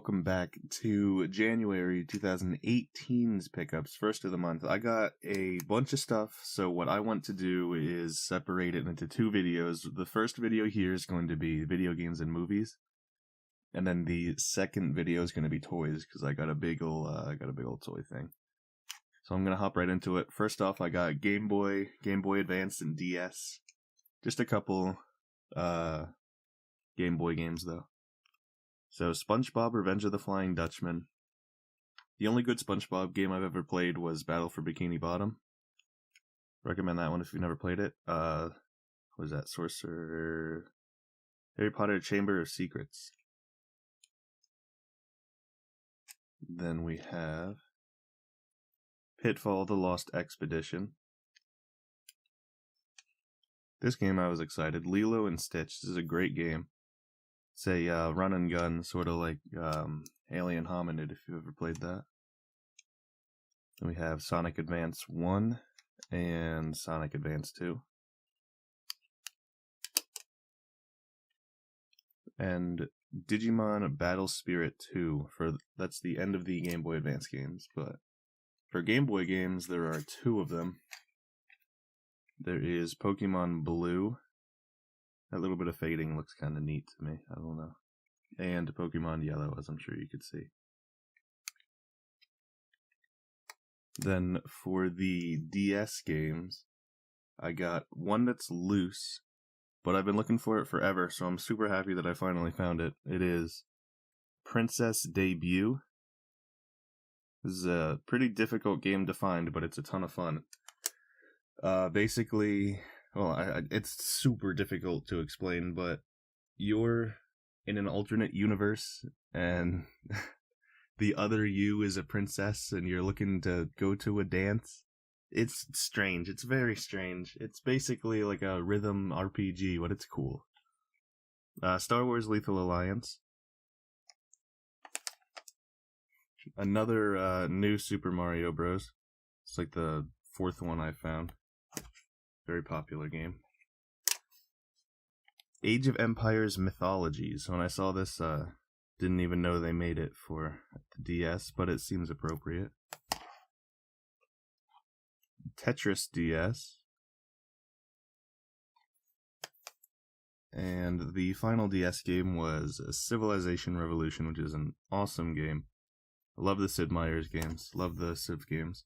welcome back to January 2018's pickups, first of the month. I got a bunch of stuff, so what I want to do is separate it into two videos. The first video here is going to be video games and movies, and then the second video is going to be toys, because I got a big old toy thing. So I'm going to hop right into it. First off, I got Game Boy Advance, and DS. Just a couple Game Boy games, though. So, SpongeBob Revenge of the Flying Dutchman. The only good SpongeBob game I've ever played was Battle for Bikini Bottom. Recommend that one if you've never played it. What was that? Sorcerer... Harry Potter Chamber of Secrets. Then we have Pitfall: The Lost Expedition. This game I was excited. Lilo and Stitch. This is a great game. It's a run and gun, sort of like Alien Hominid, if you've ever played that. Then we have Sonic Advance 1 and Sonic Advance 2. And Digimon Battle Spirit 2. That's the end of the Game Boy Advance games, but for Game Boy games, there are two of them. There is Pokemon Blue. That little bit of fading looks kind of neat to me. I don't know. And Pokemon Yellow, as I'm sure you could see. Then for the DS games, I got one that's loose, but I've been looking for it forever, so I'm super happy that I finally found it. It is Princess Debut. This is a pretty difficult game to find, but it's a ton of fun. Basically... Well, it's super difficult to explain, but you're in an alternate universe, and the other you is a princess, and you're looking to go to a dance. It's strange. It's very strange. It's basically like a rhythm RPG, but it's cool. Star Wars Lethal Alliance. Another new Super Mario Bros. It's like the fourth one I found. Very popular game. Age of Empires Mythologies. When I saw this, didn't even know they made it for the DS, but it seems appropriate. Tetris DS. And the final DS game was Civilization Revolution, which is an awesome game. I love the Sid Meier's games. Love the Civ games.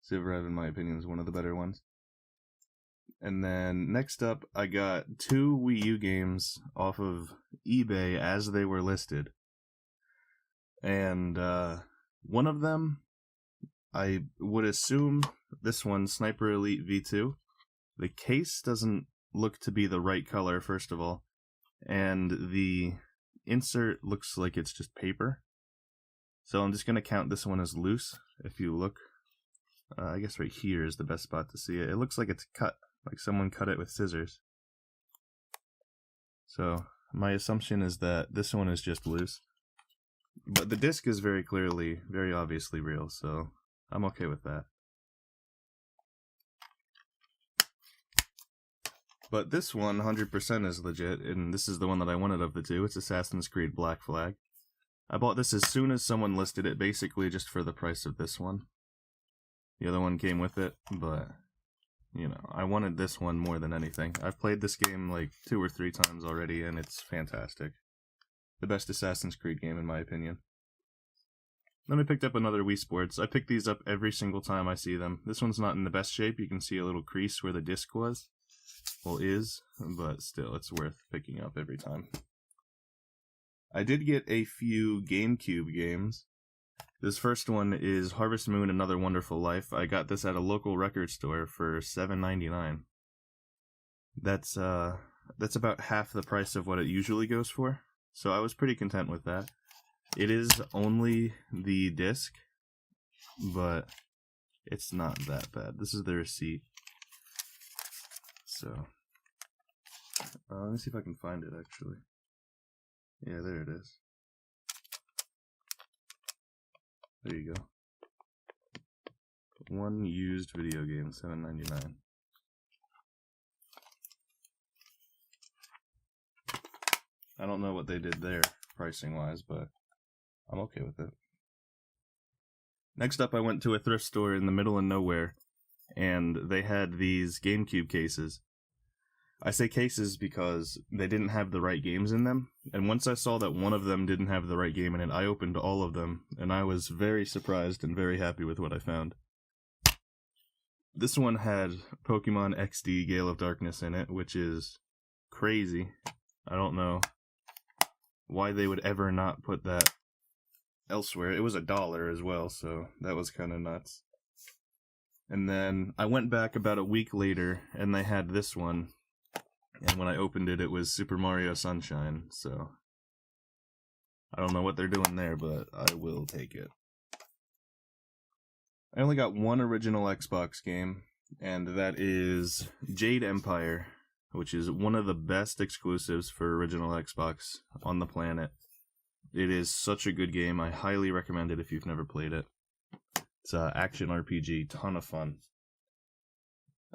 Civ Rev, in my opinion, is one of the better ones. And then next up, I got two Wii U games off of eBay as they were listed. And one of them, I would assume this one, Sniper Elite V2. The case doesn't look to be the right color, first of all. And the insert looks like it's just paper. So I'm just going to count this one as loose. If you look, I guess right here is the best spot to see it. It looks like it's cut. Like someone cut it with scissors. So, my assumption is that this one is just loose. But the disc is very clearly, very obviously real, so I'm okay with that. But this one, 100% is legit, and this is the one that I wanted of the two. It's Assassin's Creed Black Flag. I bought this as soon as someone listed it, basically just for the price of this one. The other one came with it, but... you know, I wanted this one more than anything. I've played this game like 2 or 3 times already, and it's fantastic. The best Assassin's Creed game, in my opinion. Then I picked up another Wii Sports. I pick these up every single time I see them. This one's not in the best shape. You can see a little crease where the disc was. Well, is, but still, it's worth picking up every time. I did get a few GameCube games. This first one is Harvest Moon: Another Wonderful Life. I got this at a local record store for $7.99. That's about half the price of what it usually goes for, so I was pretty content with that. It is only the disc, but it's not that bad. This is the receipt. So, let me see if I can find it, actually. Yeah, there it is. There you go. One used video game, $7.99. I don't know what they did there, pricing-wise, but I'm okay with it. Next up, I went to a thrift store in the middle of nowhere, and they had these GameCube cases. I say cases because they didn't have the right games in them, and once I saw that one of them didn't have the right game in it, I opened all of them, and I was very surprised and very happy with what I found. This one had Pokemon XD Gale of Darkness in it, which is crazy. I don't know why they would ever not put that elsewhere. It was $1 as well, so that was kind of nuts. And then I went back about a week later, and they had this one. And when I opened it, it was Super Mario Sunshine, so I don't know what they're doing there, but I will take it. I only got one original Xbox game, and that is Jade Empire, which is one of the best exclusives for original Xbox on the planet. It is such a good game. I highly recommend it if you've never played it. It's an action RPG, ton of fun.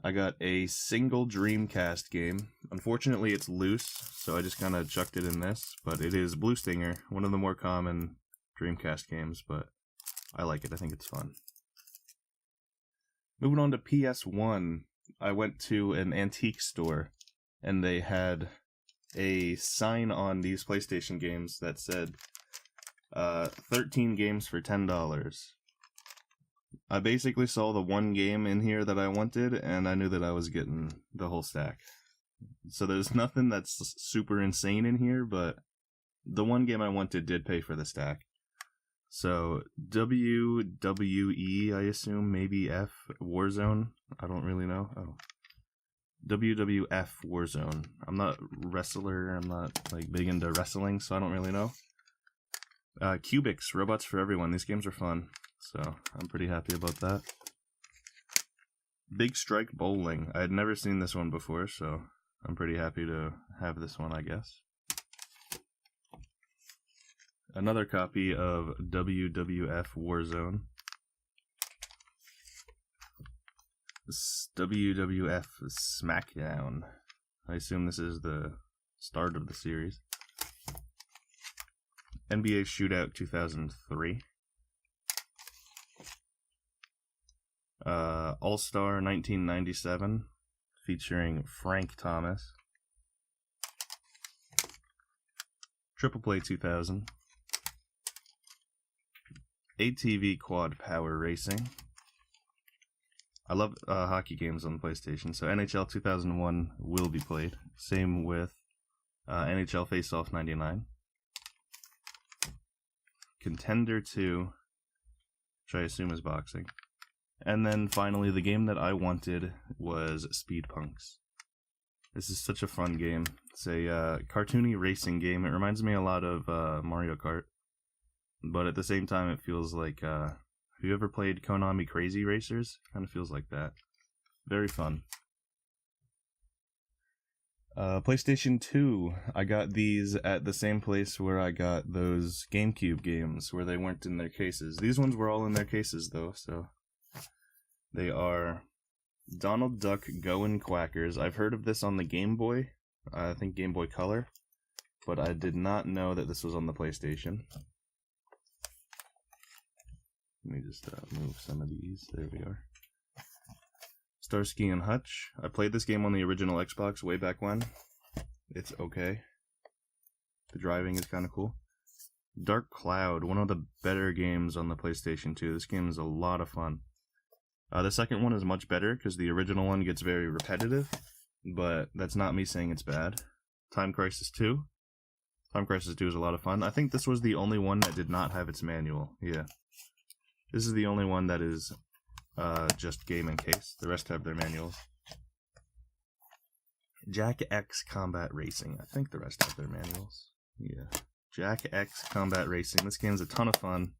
I got a single Dreamcast game. Unfortunately, it's loose, so I just kind of chucked it in this, but it is Blue Stinger, one of the more common Dreamcast games, but I like it. I think it's fun. Moving on to PS1, I went to an antique store, and they had a sign on these PlayStation games that said 13 games for $10. I basically saw the one game in here that I wanted, and I knew that I was getting the whole stack. So there's nothing that's super insane in here, but the one game I wanted did pay for the stack. So WWE, I assume, maybe F, Warzone, I don't really know. Oh. WWF Warzone. I'm not a wrestler, I'm not like big into wrestling, so I don't really know. Cubics, Robots for Everyone, these games are fun, so I'm pretty happy about that. Big Strike Bowling, I had never seen this one before, so I'm pretty happy to have this one, I guess. Another copy of WWF Warzone. WWF SmackDown. I assume this is the start of the series. NBA Shootout 2003. All-Star 1997, featuring Frank Thomas. Triple Play 2000. ATV Quad Power Racing. I love hockey games on the PlayStation, so NHL 2001 will be played. Same with NHL Face-Off 99. Contender 2, which I assume is boxing. And then finally, the game that I wanted was Speed Punks. This is such a fun game. It's a cartoony racing game. It reminds me a lot of Mario Kart. But at the same time, it feels like... have you ever played Konami Crazy Racers? Kind of feels like that. Very fun. PlayStation 2. I got these at the same place where I got those GameCube games, where they weren't in their cases. These ones were all in their cases, though, so... They are Donald Duck Goin' Quackers. I've heard of this on the Game Boy. I think Game Boy Color. But I did not know that this was on the PlayStation. Let me just move some of these. There we are. Starsky and Hutch. I played this game on the original Xbox way back when. It's okay. The driving is kind of cool. Dark Cloud, one of the better games on the PlayStation 2. This game is a lot of fun. The second one is much better because the original one gets very repetitive, but that's not me saying it's bad. Time Crisis 2. Time Crisis 2 is a lot of fun. I think this was the only one that did not have its manual. Yeah. This is the only one that is just game and case. The rest have their manuals. Jack X Combat Racing. I think the rest have their manuals. Yeah. Jack X Combat Racing. This game's a ton of fun.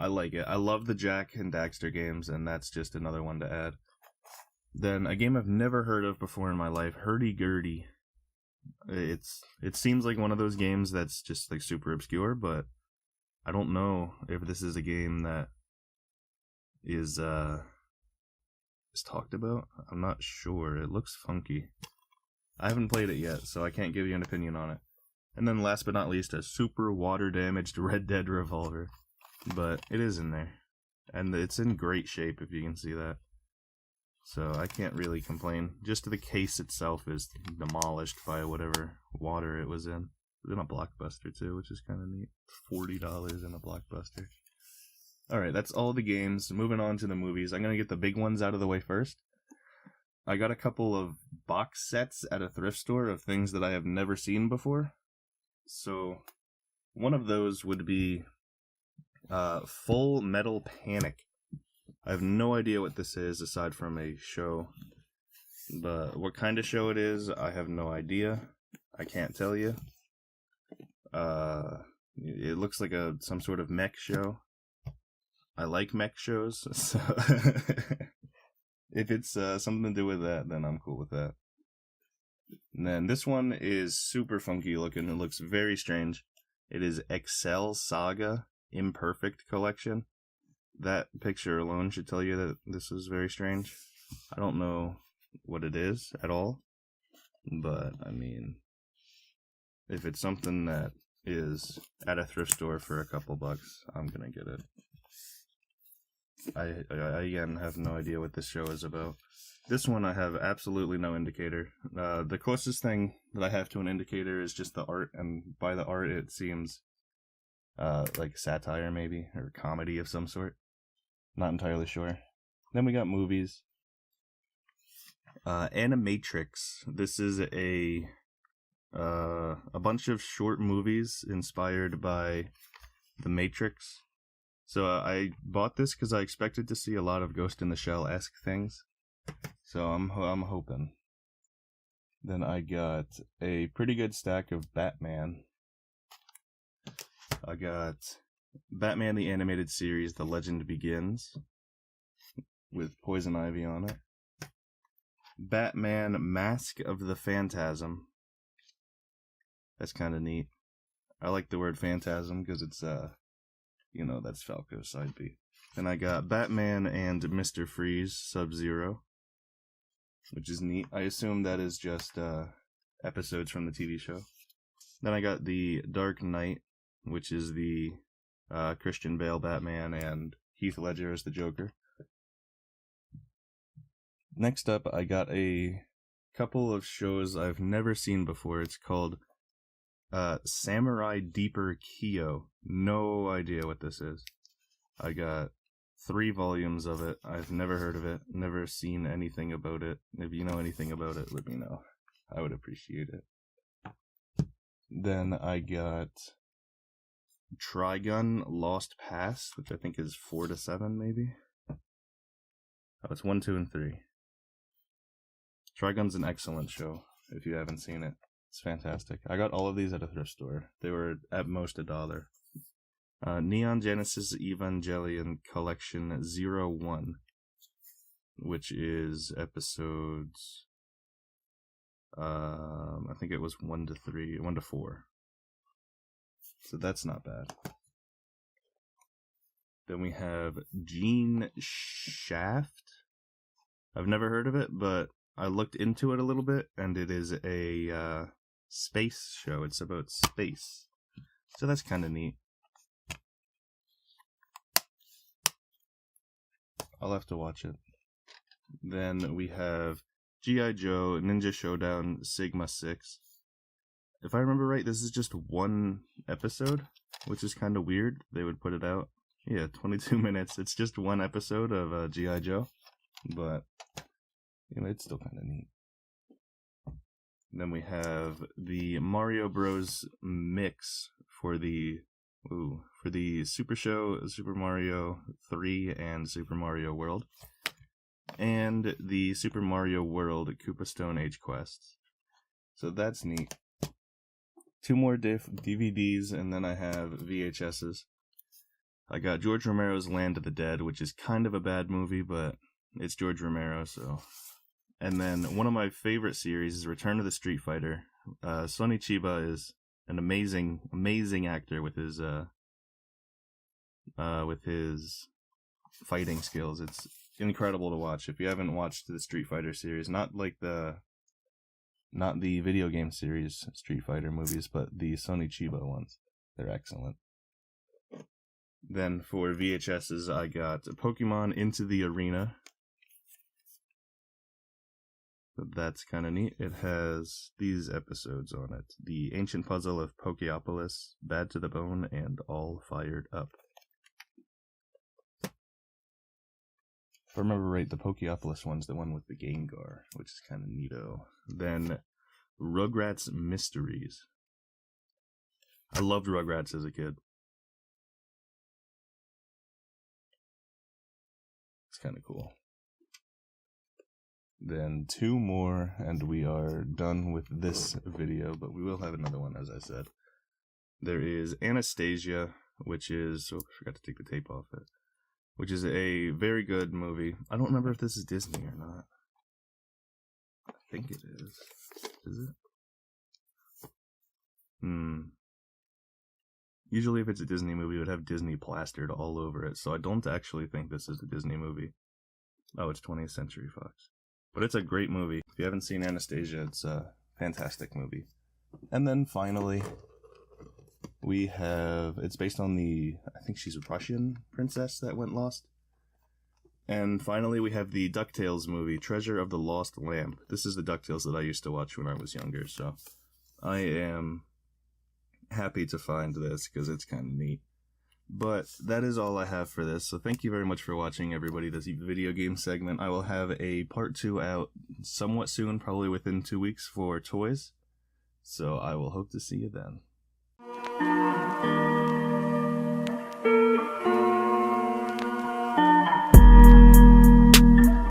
I like it. I love the Jack and Daxter games, and that's just another one to add. Then a game I've never heard of before in my life, Hurdy Gurdy. It seems like one of those games that's just like super obscure, but I don't know if this is a game that is talked about. I'm not sure. It looks funky. I haven't played it yet, so I can't give you an opinion on it. And then last but not least, a super water-damaged Red Dead revolver. But it is in there. And it's in great shape, if you can see that. So I can't really complain. Just the case itself is demolished by whatever water it was in. It's in a Blockbuster, too, which is kind of neat. $40 in a Blockbuster. Alright, that's all the games. Moving on to the movies. I'm going to get the big ones out of the way first. I got a couple of box sets at a thrift store of things that I have never seen before. So, one of those would be Full Metal Panic. I have no idea what this is aside from a show. But what kind of show it is, I have no idea. I can't tell you. It looks like some sort of mech show. I like mech shows, so if it's something to do with that, then I'm cool with that. And then this one is super funky looking. It looks very strange. It is Excel Saga Imperfect collection. That picture alone should tell you that this is very strange. I don't know what it is at all, but I mean, if it's something that is at a thrift store for a couple bucks, I'm gonna get it. I again have no idea what this show is about. This one I have absolutely no indicator. The closest thing that I have to an indicator is just the art, and by the art it seems like satire maybe, or comedy of some sort. Not entirely sure. Then we got movies. Animatrix. This is a bunch of short movies inspired by The Matrix. So I bought this because I expected to see a lot of Ghost in the Shell-esque things. So I'm hoping. Then I got a pretty good stack of Batman. I got Batman the Animated Series, The Legend Begins, with Poison Ivy on it. Batman Mask of the Phantasm. That's kind of neat. I like the word phantasm because it's, that's Falco's side B. Then I got Batman and Mr. Freeze Sub-Zero, which is neat. I assume that is just episodes from the TV show. Then I got the Dark Knight, which is the Christian Bale Batman and Heath Ledger as the Joker. Next up, I got a couple of shows I've never seen before. It's called Samurai Deeper Kyo. No idea what this is. I got 3 volumes of it. I've never heard of it. Never seen anything about it. If you know anything about it, let me know. I would appreciate it. Then I got Trigun Lost Pass, which I think is 4 to 7 maybe. Oh, it's 1, 2, and 3. Trigun's an excellent show if you haven't seen it. It's fantastic. I got all of these at a thrift store. They were at most $1. Neon Genesis Evangelion Collection 01, which is episodes, I think it was 1 to 4. So that's not bad. Then we have Jeanshaft. I've never heard of it, but I looked into it a little bit, and it is a space show. It's about space. So that's kind of neat. I'll have to watch it. Then we have G.I. Joe Ninja Showdown Sigma 6. If I remember right, this is just 1 episode, which is kind of weird. They would put it out. Yeah, 22 minutes. It's just 1 episode of G.I. Joe. But, it's still kind of neat. Then we have the Mario Bros. Mix for the Super Show, Super Mario 3, and Super Mario World. And the Super Mario World Koopa Stone Age quests. So that's neat. 2 more DVDs, and then I have VHSs. I got George Romero's Land of the Dead, which is kind of a bad movie, but it's George Romero, so. And then one of my favorite series is Return of the Street Fighter. Sonny Chiba is an amazing actor with his fighting skills. It's incredible to watch. If you haven't watched the Street Fighter series, not like the Not the video game series Street Fighter movies, but the Sony Chiba ones. They're excellent. Then for VHSs, I got Pokemon Into the Arena. That's kind of neat. It has these episodes on it. The Ancient Puzzle of Pokeopolis, Bad to the Bone, and All Fired Up. If I remember right, the Pokeopolis one's the one with the Gengar, which is kind of neato. Then Rugrats Mysteries. I loved Rugrats as a kid. It's kind of cool. Then 2 more, and we are done with this video, but we will have another one, as I said. There is Anastasia, which is... Oh, I forgot to take the tape off it. Which is a very good movie. I don't remember if this is Disney or not. I think it is. Is it? Usually if it's a Disney movie, it would have Disney plastered all over it, so I don't actually think this is a Disney movie. Oh, it's 20th Century Fox. But it's a great movie. If you haven't seen Anastasia, it's a fantastic movie. And then finally, we have... It's based on the... I think she's a Russian princess that went lost. And finally, we have the DuckTales movie, Treasure of the Lost Lamp. This is the DuckTales that I used to watch when I was younger, so I am happy to find this because it's kind of neat. But that is all I have for this, so thank you very much for watching, everybody, this video game segment. I will have a part 2 out somewhat soon, probably within 2 weeks for toys, so I will hope to see you then.